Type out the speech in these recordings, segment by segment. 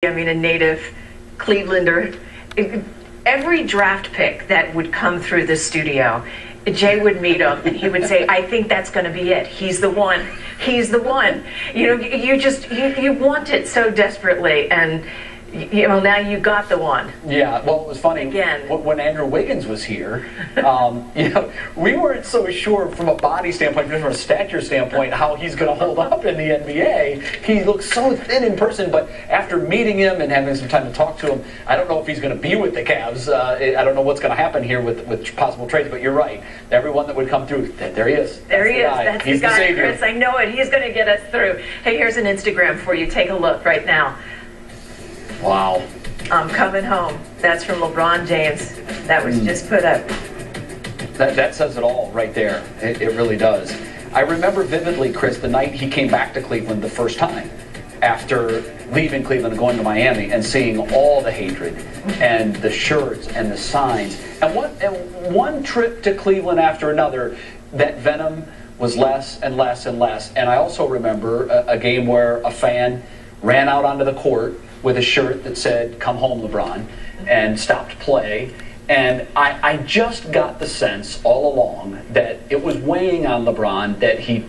I mean, a native Clevelander. Every draft pick that would come through the studio, Jay would meet him and he would say, I think that's going to be it. He's the one. He's the one. You know, you want it so desperately, and you know, now you got the one. Yeah, well, it was funny. Again. When Andrew Wiggins was here, you know, we weren't so sure from a body standpoint, from a stature standpoint, how he's going to hold up in the NBA. He looks so thin in person, but after meeting him and having some time to talk to him, I don't know if he's going to be with the Cavs. I don't know what's going to happen here with possible trades, but you're right. Everyone that would come through, there he is. There he is. That's the guy, Chris. I know it. He's going to get us through. Hey, here's an Instagram for you. Take a look right now. Wow. I'm coming home. That's from LeBron James. That was just put up. That says it all right there. It really does. I remember vividly, Chris, the night he came back to Cleveland the first time after leaving Cleveland and going to Miami and seeing all the hatred and the shirts and the signs. And one trip to Cleveland after another, that venom was less and less and less. And I also remember a game where a fan ran out onto the court with a shirt that said, "Come home, LeBron," and stopped play. And I just got the sense all along that it was weighing on LeBron that he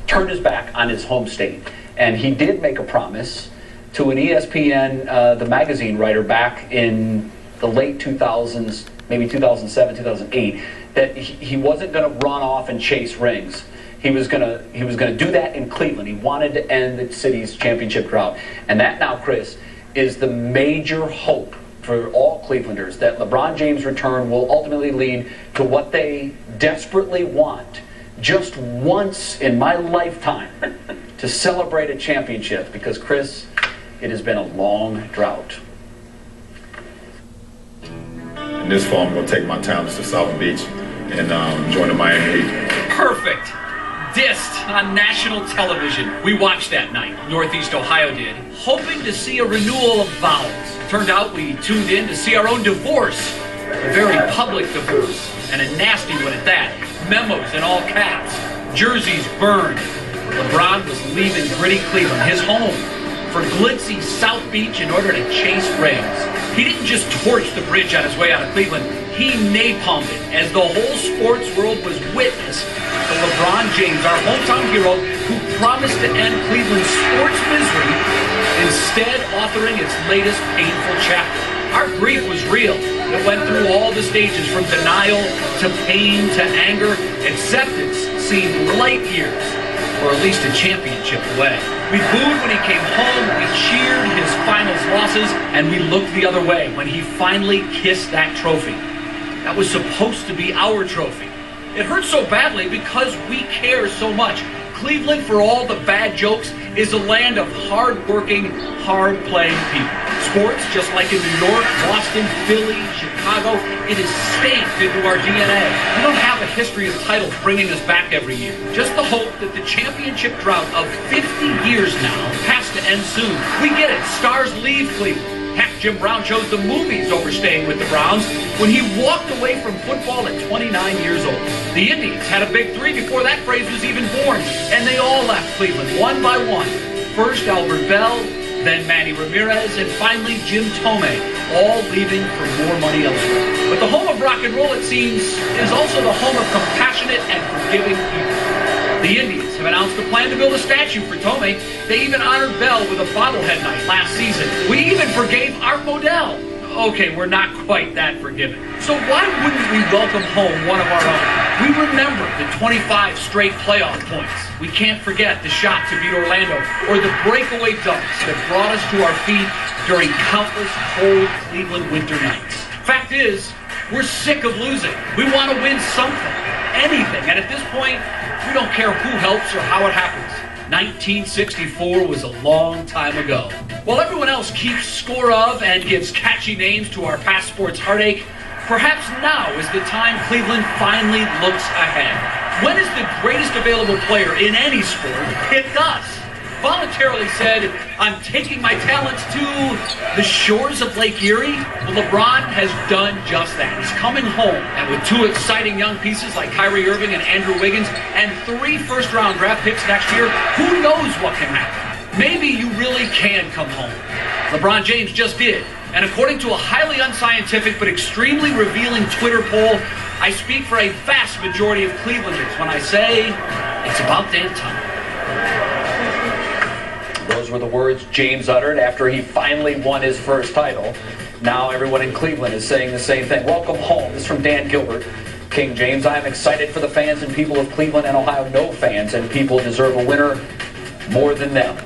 turned his back on his home state. And he did make a promise to an ESPN, the magazine writer, back in the late 2000s, maybe 2007, 2008, that he wasn't going to run off and chase rings. He was gonna do that in Cleveland. He wanted to end the city's championship drought. And that now, Chris, is the major hope for all Clevelanders, that LeBron James' return will ultimately lead to what they desperately want, just once in my lifetime, to celebrate a championship. Because, Chris, it has been a long drought. And this fall, I'm going to take my talents to South Beach and join the Miami Heat. Perfect. Dissed on national television. We watched that night, Northeast Ohio did, hoping to see a renewal of vows. Turned out we tuned in to see our own divorce, a very public divorce, and a nasty one at that. Memos in all caps, jerseys burned. LeBron was leaving gritty Cleveland, his home, for glitzy South Beach in order to chase rings. He didn't just torch the bridge on his way out of Cleveland, he napalmed it as the whole sports world was witness to LeBron James, our hometown hero, who promised to end Cleveland's sports misery, instead authoring its latest painful chapter. Our grief was real. It went through all the stages, from denial to pain to anger. Acceptance seemed light years, or at least a championship away. We booed when he came home, we cheered his finals losses, and we looked the other way when he finally kissed that trophy. That was supposed to be our trophy. It hurts so badly because we care so much. Cleveland, for all the bad jokes, is a land of hard-working, hard-playing people. Sports, just like in New York, Boston, Philly, Chicago, it is stamped into our DNA. We don't have a history of titles bringing us back every year. Just the hope that the championship drought of 50 years now has to end soon. We get it. Stars leave Cleveland. Heck, Jim Brown chose the movies over staying with the Browns when he walked away from football at 29 years old. The Indians had a big three before that phrase was even born, and they all left Cleveland one by one. First Albert Bell, then Manny Ramirez, and finally Jim Thome, all leaving for more money elsewhere. But the home of rock and roll, it seems, is also the home of compassionate and forgiving people. The Indians have announced a plan to build a statue for Thome. They even honored Bell with a bobblehead night last season. We even forgave Art Modell. Okay, we're not quite that forgiving. So why wouldn't we welcome home one of our own? We remember the 25 straight playoff points. We can't forget the shot to beat Orlando, or the breakaway dunks that brought us to our feet during countless cold Cleveland winter nights. Fact is, we're sick of losing. We want to win something, anything, and at this point, we don't care who helps or how it happens. 1964 was a long time ago. While everyone else keeps score of and gives catchy names to our past sports heartache, perhaps now is the time Cleveland finally looks ahead. When is the greatest available player in any sport picked us? Voluntarily said, I'm taking my talents to the shores of Lake Erie. Well, LeBron has done just that. He's coming home, and with two exciting young pieces like Kyrie Irving and Andrew Wiggins, and 3 first-round draft picks next year, who knows what can happen? Maybe you really can come home. LeBron James just did. And according to a highly unscientific but extremely revealing Twitter poll, I speak for a vast majority of Clevelanders when I say it's about damn time. Those were the words James uttered after he finally won his first title. Now everyone in Cleveland is saying the same thing. Welcome home. This is from Dan Gilbert. King James, I am excited for the fans and people of Cleveland and Ohio. No fans and people deserve a winner more than them.